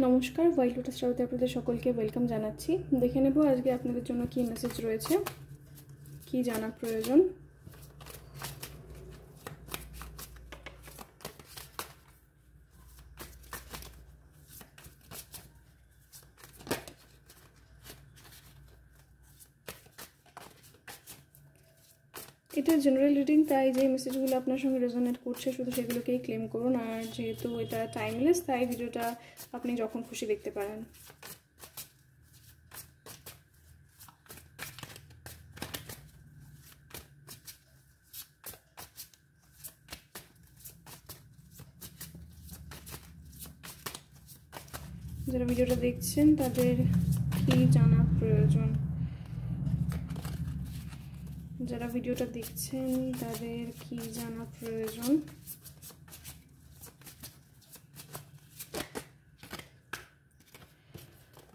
নমস্কার, white lotus টারোতে আপনাদের সকলকে ওয়েলকাম জানাচ্ছি। দেখে নেব আজকে আপনাদের জন্য কি মেসেজ রয়েছে, কি জানা প্রয়োজন। এটা জেনারেল রিডিং, তাই যে মেসেজগুলো আপনার সঙ্গে রেজোনেট করছে শুধু সেগুলোকেই ক্লেম করুন। আর যেহেতু এটা টাইমলেস, তাই ভিডিওটা আপনি যখন খুশি দেখতে পারেন। যারা ভিডিওটা দেখছেন তাদের কি জানা প্রয়োজন, যারা ভিডিওটা দেখছেন তাদের কি জানা প্রয়োজন।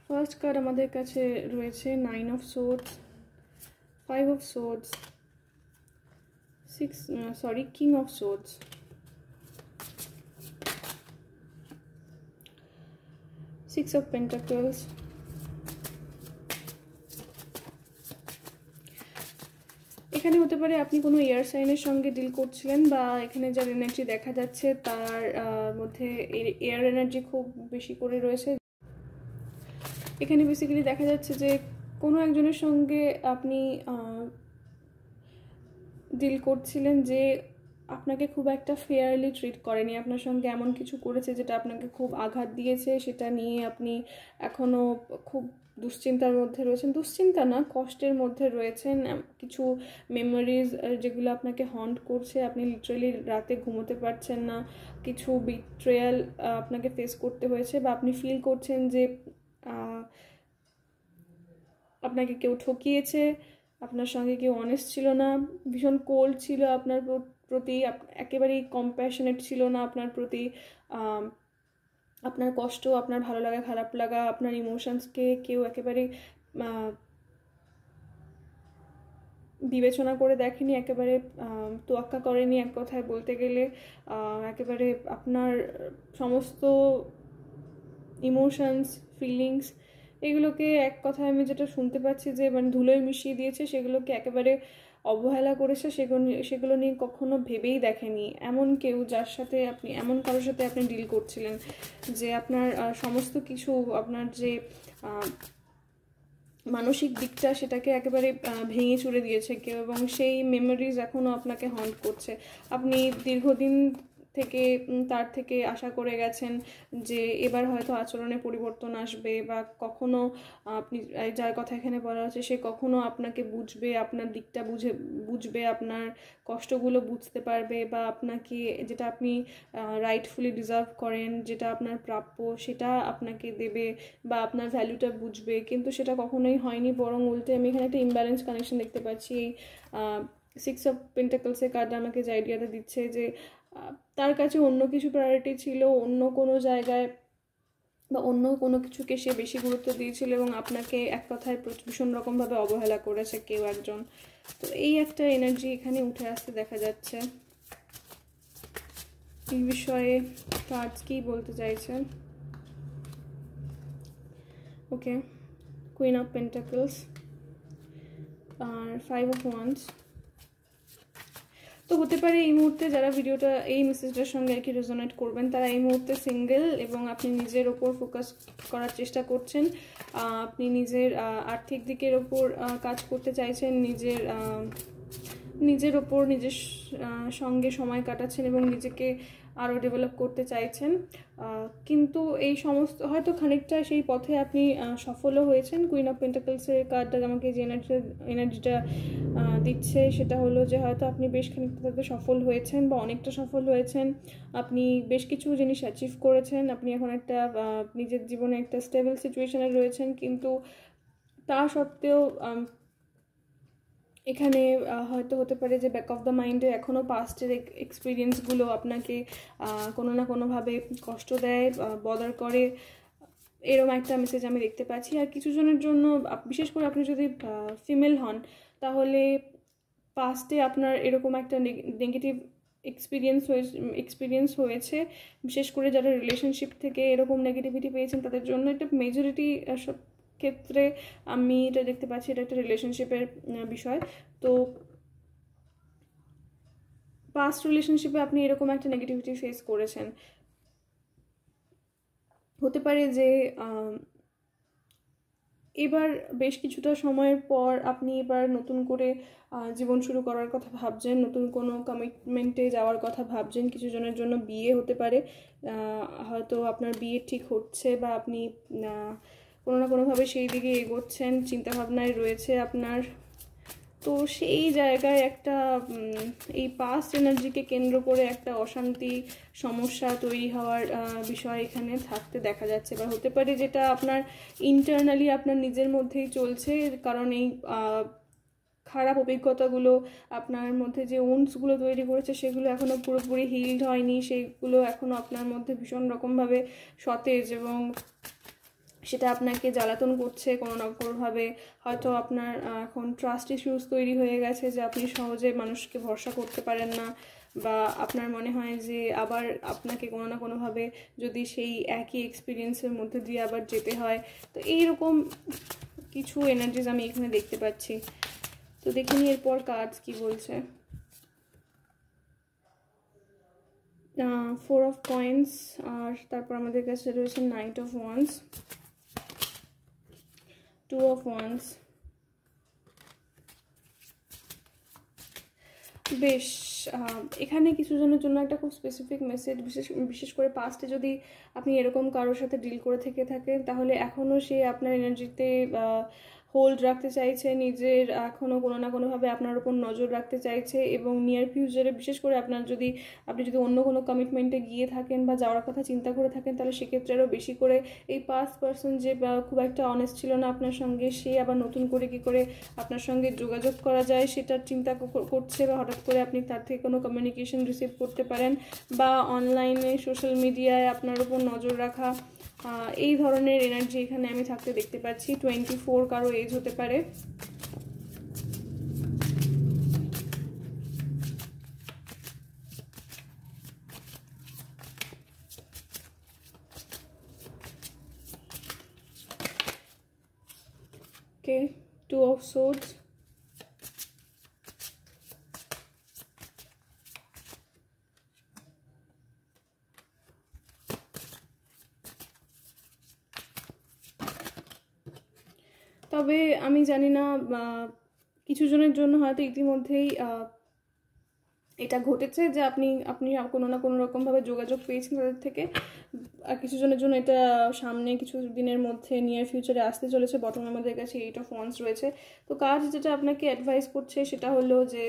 ফার্স্ট কার্ড আমাদের কাছে রয়েছে 9 of swords, 5 of swords, king of swords, 6 of pentacles, এখানে হতে পারে আপনি কোনো এয়ার সাইনের সঙ্গে ডিল করছিলেন, বা এখানে যার এনার্জি দেখা যাচ্ছে তার মধ্যে এয়ার এনার্জি খুব বেশি করে রয়েছে। এখানে বেসিক্যালি দেখা যাচ্ছে যে কোনো একজনের সঙ্গে আপনি ডিল করছিলেন যে আপনাকে খুব একটা ফেয়ারলি ট্রিট করেনি, আপনার সঙ্গে এমন কিছু করেছে যেটা আপনাকে খুব আঘাত দিয়েছে। সেটা নিয়ে আপনি এখনও খুব দুশ্চিন্তার মধ্যে রয়েছেন, দুশ্চিন্তা না, কষ্টের মধ্যে রয়েছেন। কিছু মেমোরিজ যেগুলো আপনাকে হন্ট করছে, আপনি লিটারালি রাতে ঘুমোতে পারছেন না। কিছু বিট্রেয়াল আপনাকে ফেস করতে হয়েছে, বা আপনি ফিল করছেন যে আপনাকে কেউ ঠকিয়েছে, আপনার সঙ্গে কেউ অনেস্ট ছিল না, ভীষণ কোল্ড ছিল আপনার প্রতি, একেবারেই কম্প্যাশনেট ছিল না আপনার প্রতি। আপনার কষ্ট, আপনার ভালো লাগা, খারাপ লাগা, আপনার ইমোশনসকে কেউ একেবারে বিবেচনা করে দেখেনি, একেবারে তোয়াক্কা করেনি। এক কথায় বলতে গেলে একেবারে আপনার সমস্ত ইমোশনস, ফিলিংস, এগুলোকে এক কথায় আমি যেটা শুনতে পাচ্ছি যে মানে ধুলোয় মিশিয়ে দিয়েছে, সেগুলোকে একেবারে অবহেলা করেছে, সেগুলো নিয়ে কখনো ভেবেই দেখেনি। এমন কেউ যার সাথে আপনি, এমন কারোর সাথে আপনি ডিল করছিলেন যে আপনার সমস্ত কিছু, আপনার যে মানসিক দিকটা সেটাকে একেবারে ভেঙে চুরে দিয়েছে কেউ, এবং সেই মেমোরিজ এখনও আপনাকে হন্ট করছে। আপনি দীর্ঘদিন থেকে তার থেকে আশা করে গেছেন যে এবার হয়তো আচরণে পরিবর্তন আসবে, বা কখনো আপনি, যার কথা এখানে বলা হচ্ছে, সে কখনো আপনাকে বুঝবে, আপনার দিকটা বুঝবে, আপনার কষ্টগুলো বুঝতে পারবে, বা আপনাকে যেটা আপনি রাইটফুলি ডিজার্ভ করেন, যেটা আপনার প্রাপ্য, সেটা আপনাকে দেবে, বা আপনার ভ্যালুটা বুঝবে। কিন্তু সেটা কখনোই হয়নি, বরং উল্টে আমি এখানে একটা ইমব্যালেন্স কানেকশন দেখতে পাচ্ছি। এই 6 অফ পেন্টাকলসের কার্ড আমাকে যে আইডিয়াটা দিচ্ছে যে তার কাছে অন্য কিছু প্রায়োরিটি ছিল, অন্য কোনো জায়গায় বা অন্য কোনো কিছুকে সে বেশি গুরুত্ব দিয়েছিল, এবং আপনাকে এক কথায় ভীষণ রকমভাবে অবহেলা করেছে কেউ একজন। তো এই একটা এনার্জি এখানে উঠে আসতে দেখা যাচ্ছে। এই বিষয়ে কার্ডস কি বলতে চাইছে? ওকে, কুইন অফ পেন্টাকলস আর 5 অফ ওয়ান্ডস। তো হতে পারে এই মুহূর্তে যারা ভিডিওটা, এই মেসেজটার সঙ্গে আর কি রেজোনেট করবেন, তারা এই মুহূর্তে সিঙ্গেল, এবং আপনি নিজের ওপর ফোকাস করার চেষ্টা করছেন। আপনি নিজের আর্থিক দিকের ওপর কাজ করতে চাইছেন, নিজের ওপর, নিজের সঙ্গে সময় কাটাচ্ছেন, এবং নিজেকে আরও ডেভেলপ করতে চাইছেন। কিন্তু এই সমস্ত হয়তো খানিকটা সেই পথে আপনি সফলও হয়েছেন। কুইন অফ পেন্টাকলসের কার্ডটা আমাকে যে এনার্জিটা দিচ্ছে সেটা হলো যে হয়তো আপনি বেশ খানিকটা তাতে সফল হয়েছেন, বা অনেকটা সফল হয়েছেন। আপনি বেশ কিছু জিনিস অ্যাচিভ করেছেন, আপনি এখন একটা নিজের জীবনে একটা স্টেবল সিচুয়েশনে রয়েছেন। কিন্তু তা সত্ত্বেও এখানে হয়তো হতে পারে যে ব্যাক অফ দ্য মাইন্ডে এখনও পাস্টের এক্সপিরিয়েন্সগুলো আপনাকে কোনো না কোনোভাবে কষ্ট দেয়, বদার করে, এরকম একটা মেসেজ আমি দেখতে পাচ্ছি। আর কিছু জনের জন্য, বিশেষ করে আপনি যদি ফিমেল হন, তাহলে পাস্টে আপনার এরকম একটা নেগেটিভ এক্সপিরিয়েন্স হয়েছে, বিশেষ করে যারা রিলেশনশিপ থেকে এরকম নেগেটিভিটি পেয়েছেন তাদের জন্য এটা মেজরিটি সব ক্ষেত্রে আমি এটা দেখতে পাচ্ছি, এটা একটা রিলেশনশিপের বিষয়। তো পাস্ট রিলেশনশিপে আপনি এরকম একটা নেগেটিভিটি ফেস করেছেন, হতে পারে যে এবার বেশ কিছুটা সময়ের পর আপনি এবার নতুন করে জীবন শুরু করার কথা ভাবছেন, নতুন কোনো কমিটমেন্টে যাওয়ার কথা ভাবছেন। কিছু জনের জন্য বিয়ে হতে পারে, হয়তো আপনার বিয়ে ঠিক হচ্ছে বা আপনি কোনো না কোনোভাবে সেই দিকে এগোচ্ছেন, চিন্তাভাবনায় রয়েছে আপনার। তো সেই জায়গায় একটা এই পাস্ট এনার্জিকে কেন্দ্র করে একটা অশান্তি সমস্যা তৈরি হওয়ার বিষয় এখানে থাকতে দেখা যাচ্ছে, বা হতে পারে যেটা আপনার ইন্টারনালি আপনার নিজের মধ্যেই চলছে, কারণ এই খারাপ অভিজ্ঞতাগুলো আপনার মধ্যে যে উন্ডসগুলো তৈরি করেছে সেগুলো এখনও পুরোপুরি হিলড হয়নি, সেগুলো এখনও আপনার মধ্যে ভীষণ রকমভাবে সতেজ এবং সেটা আপনাকে জ্বালাতন করছে কোনো না কোনোভাবে। হয়তো আপনার এখন ট্রাস্ট ইস্যুস তৈরি হয়ে গেছে যে আপনি সহজে মানুষকে ভরসা করতে পারেন না, বা আপনার মনে হয় যে আবার আপনাকে কোনো না কোনোভাবে যদি সেই একই এক্সপিরিয়েন্সের মধ্যে দিয়ে আবার যেতে হয়। তো এইরকম কিছু এনার্জিজ আমি এখানে দেখতে পাচ্ছি। তো দেখিনি এরপর কাজ কি বলছে। 4 of coins, আর তারপর আমাদের কাছে রয়েছে Knight of Wands, 2 of Wands। বেশ, এখানে কিছু জনের জন্য একটা খুব স্পেসিফিক মেসেজ, বিশেষ করে পাস্টে যদি আপনি এরকম কারোর সাথে ডিল করে থেকে থাকেন তাহলে এখনও সে আপনার এনার্জিতে হোল্ড রাখতে চাইছে, নিজের এখনও কোনো না কোনোভাবে আপনার উপর নজর রাখতে চাইছে, এবং নিয়ার ফিউচারে বিশেষ করে আপনি যদি অন্য কোনো কমিটমেন্টে গিয়ে থাকেন বা যাওয়ার কথা চিন্তা করে থাকেন তাহলে সেক্ষেত্রে আরও বেশি করে এই পাস্ট পারসন যে খুব একটা অনেস্ট ছিল না আপনার সঙ্গে, সে আবার নতুন করে কি করে আপনার সঙ্গে যোগাযোগ করা যায় সেটার চিন্তা করছে, বা হঠাৎ করে আপনি তার থেকে কোনো কমিউনিকেশন রিসিভ করতে পারেন, বা অনলাইনে সোশ্যাল মিডিয়ায় আপনার উপর নজর রাখা, এই ধরনের এনার্জি এখানে আমি থাকতে দেখতে পাচ্ছি। 24 কারো এজ হতে পারে। ওকে, 2 of Swords, তবে আমি জানি না কিছু জনের জন্য হয়তো ইতিমধ্যেই এটা ঘটেছে যে আপনি কোনো না কোনো রকমভাবে যোগাযোগ পেয়েছেন তাদের থেকে, আর কিছু জনের জন্য এটা সামনে কিছু দিনের মধ্যে নিয়ার ফিউচারে আসতে চলেছে। বর্তমানে আমাদের কাছে 8 of Wands রয়েছে। তো কাজ যেটা আপনাকে অ্যাডভাইস করছে সেটা হলো যে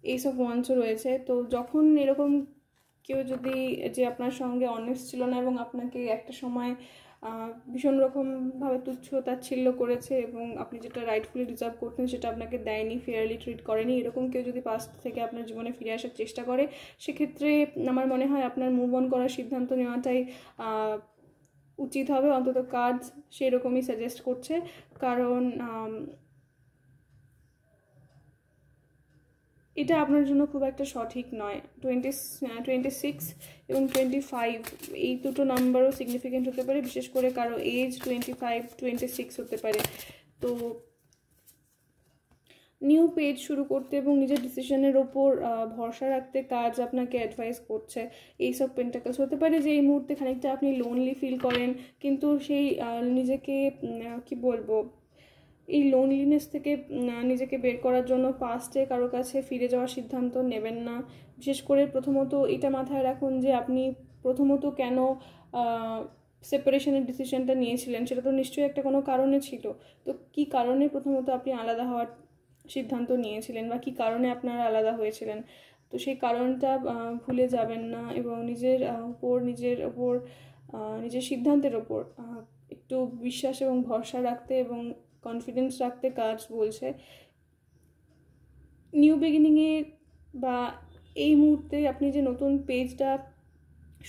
Ace of Wands রয়েছে। তো যখন এরকম কেউ যদি যে আপনার সঙ্গে অনেস্ট ছিল না এবং আপনাকে একটা সময় ভীষণ রকমভাবে তুচ্ছ তাচ্ছিল্য করেছে এবং আপনি যেটা রাইটফুলি ডিজার্ভ করতেন সেটা আপনাকে দেয়নি, ফেয়ারলি ট্রিট করেনি, এরকম কেউ যদি পাস্ট থেকে আপনার জীবনে ফিরে আসার চেষ্টা করে সেক্ষেত্রে আমার মনে হয় আপনার মুভ অন করার সিদ্ধান্ত নেওয়াটাই উচিত হবে। অন্তত কাজ সেরকমই সাজেস্ট করছে, কারণ এটা আপনার জন্য খুব একটা সঠিক নয়। 26 এবং 25 এই দুটো নাম্বারও সিগনিফিকেন্ট হতে পারে, বিশেষ করে কারো এজ 25-26 হতে পারে। তো নিউ পেজ শুরু করতে এবং নিজের ডিসিশনের ওপর ভরসা রাখতে কাজ আপনাকে অ্যাডভাইস করছে। এইসব পেন্টাকলস হতে পারে যে এই মুহূর্তে খানিকটা আপনি লোনলি ফিল করেন, কিন্তু সেই নিজেকে কি বলবো, এই লোনলিনেস থেকে নিজেকে বের করার জন্য পাস্টে কারো কাছে ফিরে যাওয়ার সিদ্ধান্ত নেবেন না। বিশেষ করে প্রথমত এটা মাথায় রাখুন যে আপনি প্রথমত কেন সেপারেশনের ডিসিশনটা নিয়েছিলেন, সেটা তো নিশ্চয়ই একটা কোনো কারণে ছিল। তো কি কারণে প্রথমত আপনি আলাদা হওয়ার সিদ্ধান্ত নিয়েছিলেন বা কি কারণে আপনারা আলাদা হয়েছিলেন, তো সেই কারণটা ভুলে যাবেন না, এবং নিজের সিদ্ধান্তের ওপর একটু বিশ্বাস এবং ভরসা রাখতে এবং কনফিডেন্স রাখতে কাজ বলছে। নিউ বিগিনিংয়ে বা এই মুহূর্তে আপনি যে নতুন পেজটা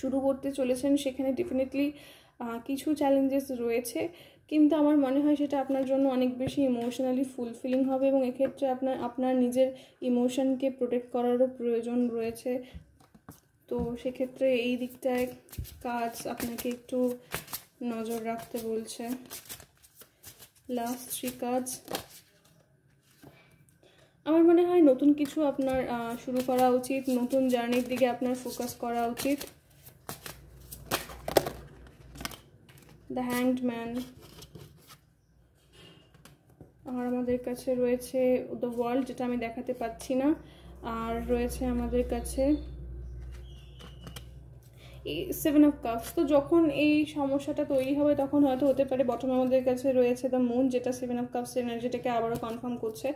শুরু করতে চলেছেন সেখানে ডেফিনেটলি কিছু চ্যালেঞ্জেস রয়েছে, কিন্তু আমার মনে হয় সেটা আপনার জন্য অনেক বেশি ইমোশনালি ফুলফিলিং হবে এবং এক্ষেত্রে আপনার নিজের ইমোশনকে প্রোটেক্ট করারও প্রয়োজন রয়েছে। তো সেক্ষেত্রে এই দিকটায় কাজ আপনাকে একটু নজর রাখতে বলছে। লাস্ট 3 কাজ, আমার মনে হয় নতুন কিছু আপনার শুরু করা উচিত, নতুন জার্নির দিকে আপনার ফোকাস করা উচিত। দ্য হ্যাংড ম্যান, আর আমাদের কাছে রয়েছে দ্য ওয়ার্ল্ড, যেটা আমি দেখাতে পাচ্ছি না, আর রয়েছে আমাদের কাছে 7 অফ কাপস। তো যখন এই সমস্যাটা তৈরি হবে তখন হয়তো হতে পারে বটম আমাদের কাছে রয়েছে দ্য মুন, যেটা 7 অফ কাপস এনার্জিটাকে আবারও কনফার্ম করছে।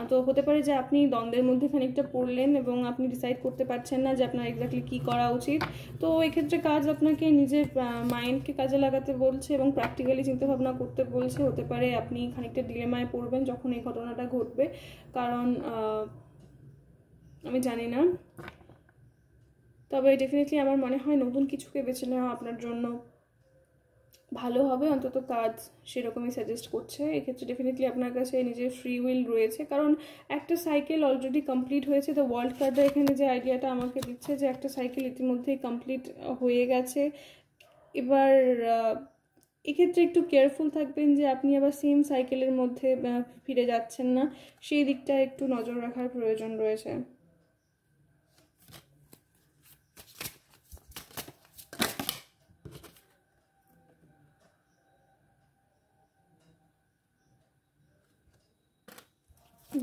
তো হতে পারে যে আপনি দ্বন্দ্বের মধ্যে খানিকটা পড়লেন এবং আপনি ডিসাইড করতে পারছেন না যে আপনার এক্স্যাক্টলি কী করা উচিত। তো এক্ষেত্রে কাজ আপনাকে নিজের মাইন্ডকে কাজে লাগাতে বলছে এবং প্র্যাকটিক্যালি চিন্তাভাবনা করতে বলছে। হতে পারে আপনি খানিকটা ডিলেমায় পড়বেন যখন এই ঘটনাটা ঘটবে, কারণ আমি জানি না, তবে ডেফিনেটলি আমার মনে হয় নতুন কিছুকে বেছে নেওয়া আপনার জন্য ভালো হবে, অন্তত কাজ সেরকমই সাজেস্ট করছে। এক্ষেত্রে ডেফিনেটলি আপনার কাছে নিজের ফ্রি উইল রয়েছে, কারণ একটা সাইকেল অলরেডি কমপ্লিট হয়েছে। দ্য ওয়ার্ল্ড কার্ডটা এখানে যে আইডিয়াটা আমাকে দিচ্ছে যে একটা সাইকেল ইতিমধ্যেই কমপ্লিট হয়ে গেছে। এবার এক্ষেত্রে একটু কেয়ারফুল থাকবেন যে আপনি আবার সেম সাইকেলের মধ্যে ফিরে যাচ্ছেন না, সেই দিকটা একটু নজর রাখার প্রয়োজন রয়েছে।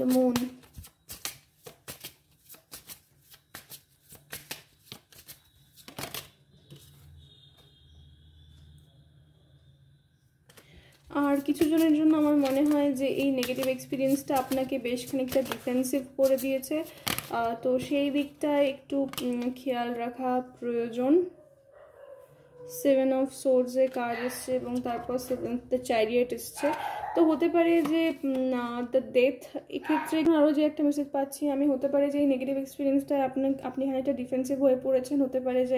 The moon, আর কিছু জনের জন্য আমার মনে হয় যে এই নেগেটিভ এক্সপিরিয়েন্সটা আপনাকে বেশ খানিকটা ডিফেন্সিভ করে দিয়েছে, তো সেই দিকটা একটু খেয়াল রাখা প্রয়োজন। 7 অফ সোর্ডসে কার্ড এসছে এবং তারপর 7th দ্য চ্যারিয়েট এসছে। তো হতে পারে যে দ্য ডেথ, এক্ষেত্রে আরও যে একটা মেসেজ পাচ্ছি আমি, হতে পারে যে এই নেগেটিভ এক্সপিরিয়েন্সটা আপনি খানিকটা ডিফেন্সিভ হয়ে পড়েছেন। হতে পারে যে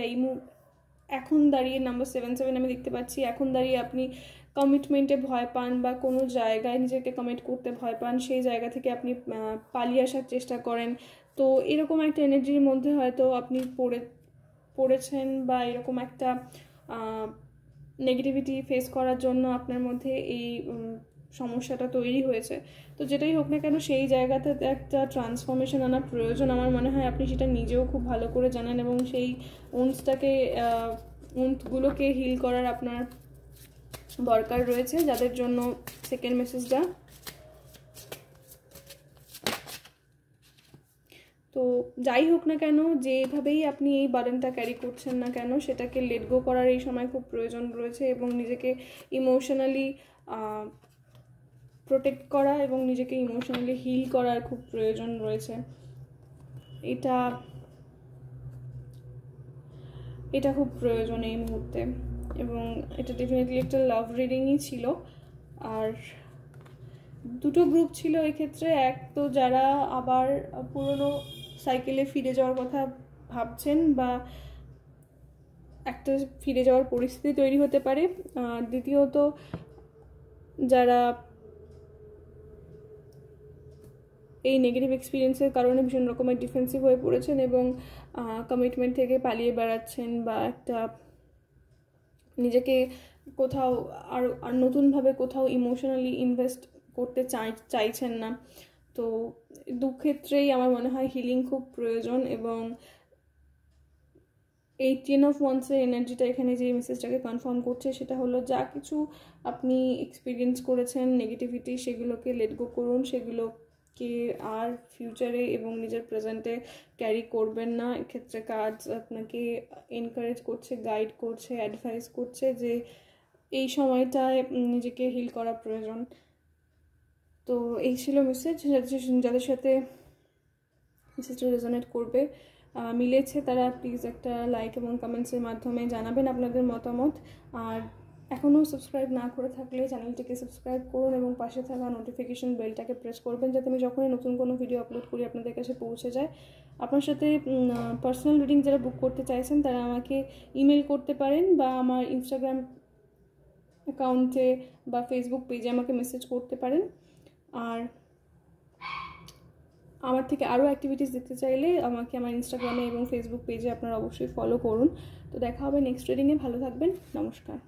এখন দাঁড়িয়ে নাম্বার 7 আমি দেখতে পাচ্ছি, এখন দাঁড়িয়ে আপনি কমিটমেন্টে ভয় পান বা কোনো জায়গায় নিজেকে কমিট করতে ভয় পান, সেই জায়গা থেকে আপনি পালিয়ে আসার চেষ্টা করেন। তো এরকম একটা এনার্জির মধ্যে হয়তো আপনি পড়েছেন বা এরকম একটা নেগেটিভিটি ফেস করার জন্য আপনার মধ্যে এই সমস্যাটা তৈরি হয়েছে। তো যেটাই হোক না কেন সেই জায়গাতে একটা ট্রান্সফরমেশন আনা প্রয়োজন। আমার মনে হয় আপনি সেটা নিজেও খুব ভালো করে জানেন এবং সেই উন্ডগুলোকে হিল করার আপনার দরকার রয়েছে, যাদের জন্য সেকেন্ড মেসেজটা। তো যাই হোক না কেন, যেভাবেই আপনি এই বার্ডেনটা ক্যারি করছেন না কেন, সেটাকে লেট গো করার এই সময় খুব প্রয়োজন রয়েছে এবং নিজেকে ইমোশনালি প্রোটেক্ট করা এবং নিজেকে ইমোশনালি হিল করার খুব প্রয়োজন রয়েছে। এটা খুব প্রয়োজন এই মুহূর্তে, এবং এটা ডেফিনেটলি একটা লাভ রিডিংই ছিল। আর দুটো গ্রুপ ছিল এক্ষেত্রে, এক তো যারা আবার পুরনো সাইকেলে ফিরে যাওয়ার কথা ভাবছেন বা একটা ফিরে যাওয়ার পরিস্থিতি তৈরি হতে পারে, দ্বিতীয়ত যারা এই নেগেটিভ এক্সপিরিয়েন্সের কারণে ভীষণ রকমের ডিফেন্সিভ হয়ে পড়েছেন এবং কমিটমেন্ট থেকে পালিয়ে বেড়াচ্ছেন বা একটা নিজেকে কোথাও আর নতুনভাবে কোথাও ইমোশনালি ইনভেস্ট করতে চাইছেন না। তো দু ক্ষেত্রেই আমার মনে হয় হিলিং খুব প্রয়োজন। এবং এই 10 অফ ওয়ান্সের এনার্জিটা এখানে যে মেসেজটাকে কনফার্ম করছে সেটা হলো, যা কিছু আপনি এক্সপিরিয়েন্স করেছেন নেগেটিভিটি, সেগুলোকে লেট গো করুন, সেগুলোকে আর ফিউচারে এবং নিজের প্রেজেন্টে ক্যারি করবেন না। এক্ষেত্রে কাজ আপনাকে এনকারেজ করছে, গাইড করছে, অ্যাডভাইস করছে যে এই সময়টায় নিজেকে হিল করা প্রয়োজন। তো এই ছিল মেসেজ। যাদের সাথে মেসেজটা রেজোনেট করবে, মিলেছে, তারা প্লিজ একটা লাইক এবং কমেন্টসের মাধ্যমে জানাবেন আপনাদের মতামত। আর এখনও সাবস্ক্রাইব না করে থাকলে চ্যানেলটিকে সাবস্ক্রাইব করুন এবং পাশে থাকা নোটিফিকেশন বেলটাকে প্রেস করবেন, যাতে আমি যখনই নতুন কোনো ভিডিও আপলোড করি আপনাদের কাছে পৌঁছে যায়। আপনার সাথে পার্সোনাল রিডিং যারা বুক করতে চাইছেন তারা আমাকে ইমেল করতে পারেন বা আমার ইনস্টাগ্রাম অ্যাকাউন্টে বা ফেসবুক পেজে আমাকে মেসেজ করতে পারেন। আর আমার থেকে আরও অ্যাক্টিভিটিস দেখতে চাইলে আমাকে আমার ইনস্টাগ্রামে এবং ফেসবুক পেজে আপনারা অবশ্যই ফলো করুন। তো দেখা হবে নেক্সট রিডিংয়ে, ভালো থাকবেন, নমস্কার।